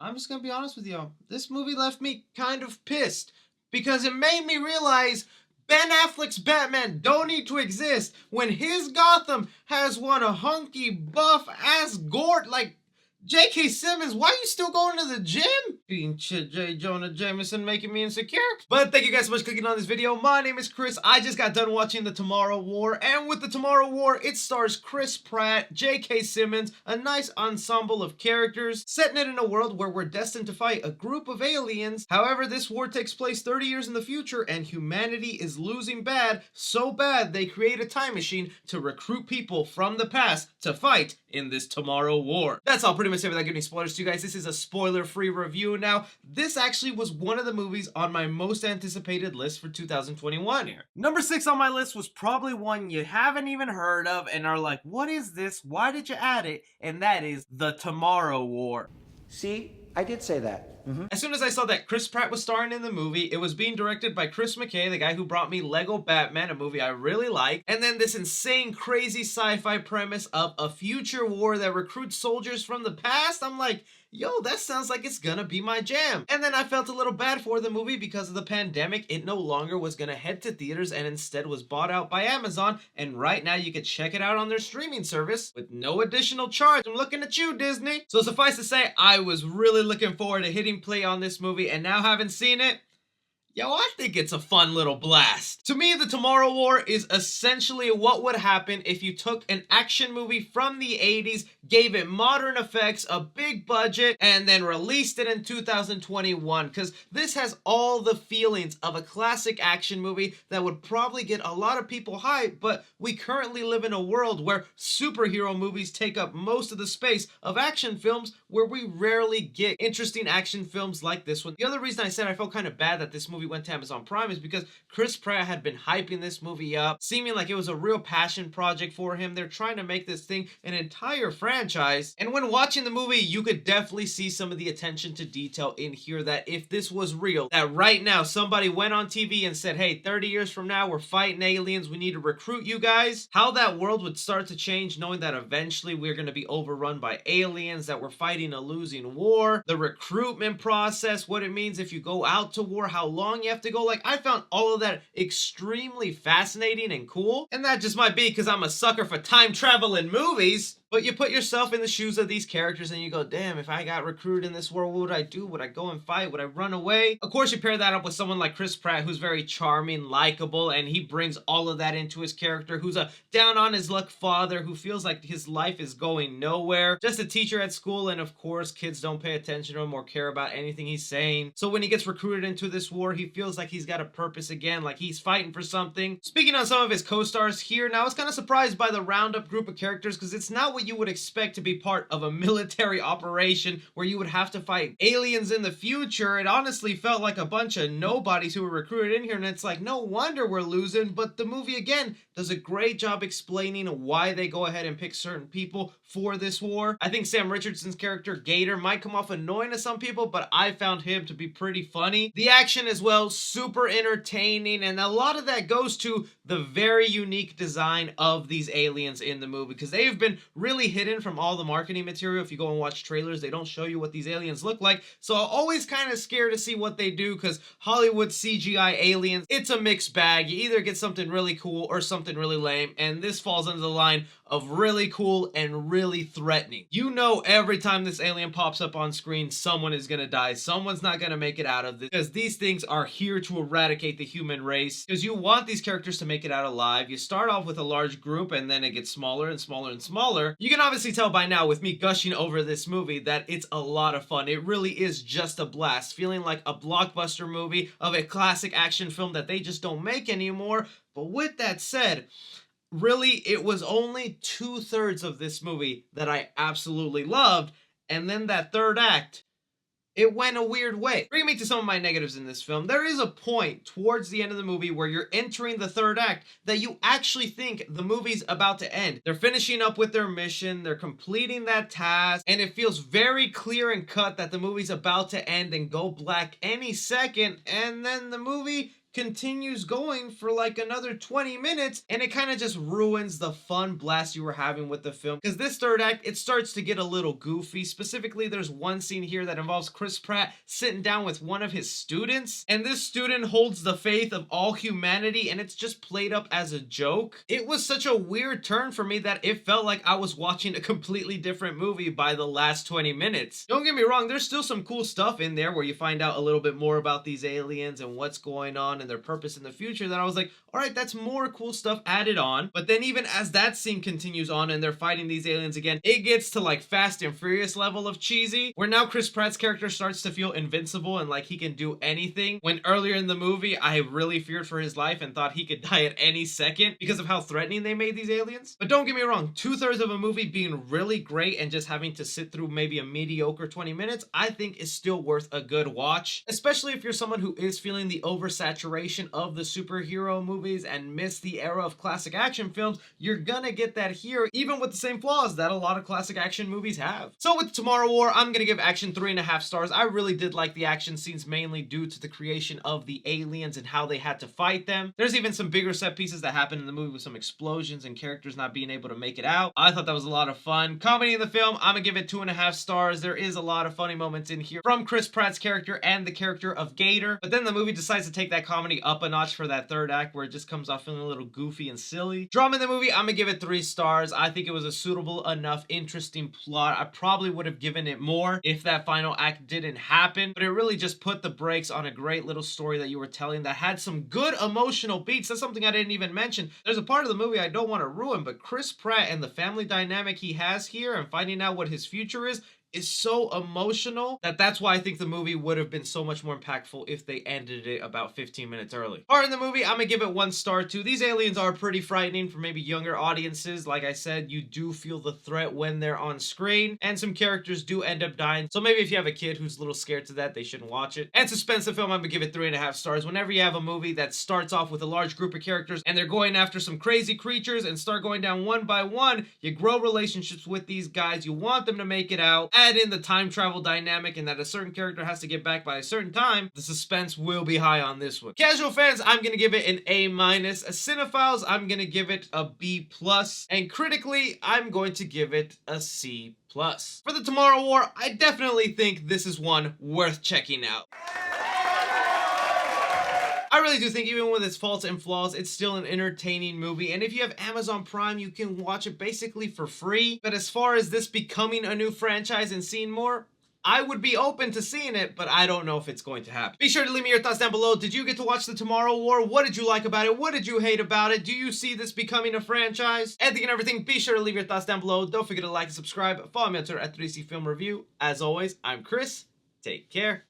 I'm just gonna be honest with y'all. This movie left me kind of pissed because it made me realize Ben Affleck's Batman don't need to exist when his Gotham has one a hunky buff ass Gort like J.K. Simmons. Why are you still going to the gym? Pinche J. Jonah Jameson making me insecure. But thank you guys so much for clicking on this video. My name is Chris. I just got done watching The Tomorrow War, and with The Tomorrow War, it stars Chris Pratt, J.K. Simmons, a nice ensemble of characters, setting it in a world where we're destined to fight a group of aliens. However, this war takes place 30 years in the future, and humanity is losing bad, so bad they create a time machine to recruit people from the past to fight in this Tomorrow War. That's all pretty much it without giving spoilers to you guys. This is a spoiler-free review. Now, this actually was one of the movies on my most anticipated list for 2021 here. Number 6 on my list was probably one you haven't even heard of and are like, what is this? Why did you add it? And that is The Tomorrow War. See, I did say that. As soon as I saw that Chris Pratt was starring in the movie, it was being directed by Chris McKay, the guy who brought me Lego Batman, a movie I really like, and then this insane, crazy sci-fi premise of a future war that recruits soldiers from the past. I'm like, yo, that sounds like it's gonna be my jam. And then I felt a little bad for the movie because of the pandemic. It no longer was gonna head to theaters and instead was bought out by Amazon, and right now you can check it out on their streaming service with no additional charge. I'm looking at you, Disney. So suffice to say, I was really looking forward to hitting play on this movie, and now having seen it, yo, I think it's a fun little blast. To me, The Tomorrow War is essentially what would happen if you took an action movie from the 80s, gave it modern effects, a big budget, and then released it in 2021. Because this has all the feelings of a classic action movie that would probably get a lot of people hyped, but we currently live in a world where superhero movies take up most of the space of action films, where we rarely get interesting action films like this one. The other reason I said I felt kind of bad that this movie went to Amazon Prime is because Chris Pratt had been hyping this movie up, seeming like it was a real passion project for him. They're trying to make this thing an entire franchise. And when watching the movie, you could definitely see some of the attention to detail in here, that if this was real, that right now somebody went on TV and said, hey, 30 years from now, we're fighting aliens, we need to recruit you guys, how that world would start to change, knowing that eventually we're going to be overrun by aliens, that we're fighting a losing war, the recruitment process, what it means if you go out to war, how long you have to go. Like, I found all of that extremely fascinating and cool. And that just might be because I'm a sucker for time travel in movies. But you put yourself in the shoes of these characters and you go, damn, if I got recruited in this world, what would I do? Would I go and fight? Would I run away? Of course, you pair that up with someone like Chris Pratt, who's very charming, likable, and he brings all of that into his character, who's a down on his luck father who feels like his life is going nowhere. Just a teacher at school, and of course, kids don't pay attention to him or care about anything he's saying. So when he gets recruited into this war, he feels like he's got a purpose again, like he's fighting for something. Speaking on some of his co-stars here, now I was kind of surprised by the roundup group of characters because it's not what you would expect to be part of a military operation where you would have to fight aliens in the future. It honestly felt like a bunch of nobodies who were recruited in here, and it's like, no wonder we're losing. But the movie, again, does a great job explaining why they go ahead and pick certain people for this war. I think Sam Richardson's character, Gator, might come off annoying to some people, but I found him to be pretty funny. The action as well, super entertaining, and a lot of that goes to the very unique design of these aliens in the movie, because they've been really hidden from all the marketing material. If you go and watch trailers, they don't show you what these aliens look like. So I'm always kind of scared to see what they do, because Hollywood CGI aliens, it's a mixed bag. You either get something really cool or something really lame, and this falls under the line of really cool and really threatening. You know, every time this alien pops up on screen, someone is gonna die. Someone's not gonna make it out of this, because these things are here to eradicate the human race, because you want these characters to make it out alive. You start off with a large group and then it gets smaller and smaller and smaller. You can obviously tell by now with me gushing over this movie that it's a lot of fun. It really is just a blast, feeling like a blockbuster movie of a classic action film that they just don't make anymore. But with that said, really, it was only 2/3 of this movie that I absolutely loved, and then that third act, it went a weird way. Bring me to some of my negatives in this film. There is a point towards the end of the movie where you're entering the third act that you actually think the movie's about to end. They're finishing up with their mission, they're completing that task, and it feels very clear and cut that the movie's about to end and go black any second, and then the movie continues going for like another 20 minutes, and it kind of just ruins the fun blast you were having with the film. Because this third act, it starts to get a little goofy. Specifically, there's one scene here that involves Chris Pratt sitting down with one of his students, and this student holds the faith of all humanity, and it's just played up as a joke. It was such a weird turn for me that it felt like I was watching a completely different movie by the last 20 minutes. Don't get me wrong, there's still some cool stuff in there where you find out a little bit more about these aliens and what's going on and their purpose in the future, that I was like, all right, that's more cool stuff added on. But then even as that scene continues on and they're fighting these aliens again, it gets to like Fast and Furious level of cheesy, where now Chris Pratt's character starts to feel invincible and like he can do anything, when earlier in the movie I really feared for his life and thought he could die at any second because of how threatening they made these aliens. But don't get me wrong, 2/3 of a movie being really great and just having to sit through maybe a mediocre 20 minutes, I think is still worth a good watch, especially if you're someone who is feeling the oversaturation of the superhero movies and miss the era of classic action films. You're gonna get that here, even with the same flaws that a lot of classic action movies have. So with Tomorrow War, I'm gonna give action 3.5 stars. I really did like the action scenes, mainly due to the creation of the aliens and how they had to fight them. There's even some bigger set pieces that happen in the movie with some explosions and characters not being able to make it out. I thought that was a lot of fun. Comedy in the film, I'm gonna give it 2.5 stars. There is a lot of funny moments in here from Chris Pratt's character and the character of Gator, but then the movie decides to take that comedy up a notch for that third act, where it just comes off feeling a little goofy and silly. Drama in the movie, I'm gonna give it 3 stars. I think it was a suitable enough, interesting plot. I probably would have given it more if that final act didn't happen, but it really just put the brakes on a great little story that you were telling that had some good emotional beats. That's something I didn't even mention. There's a part of the movie I don't want to ruin, but Chris Pratt and the family dynamic he has here and finding out what his future is so emotional that's why I think the movie would have been so much more impactful if they ended it about 15 minutes early. Part in the movie, I'm gonna give it 1 star too. These aliens are pretty frightening for maybe younger audiences. Like I said, you do feel the threat when they're on screen, and some characters do end up dying. So maybe if you have a kid who's a little scared to that, they shouldn't watch it. And suspense the film, I'm gonna give it 3.5 stars. Whenever you have a movie that starts off with a large group of characters and they're going after some crazy creatures and start going down one by one, you grow relationships with these guys. You want them to make it out. Add in the time travel dynamic and that a certain character has to get back by a certain time. The suspense will be high on this one. Casual fans, I'm gonna give it an A-. Cinephiles, I'm gonna give it a B+. And critically, I'm going to give it a C+. For the Tomorrow War, I definitely think this is one worth checking out. I really do think, even with its faults and flaws, it's still an entertaining movie, and if you have Amazon Prime, you can watch it basically for free. But as far as this becoming a new franchise and seeing more, I would be open to seeing it, but I don't know if it's going to happen. Be sure to leave me your thoughts down below. Did you get to watch the Tomorrow War? What did you like about it? What did you hate about it? Do you see this becoming a franchise? Anything and everything, be sure to leave your thoughts down below. Don't forget to like and subscribe. Follow me on Twitter at 3C Film Review. As always, I'm Chris. Take care.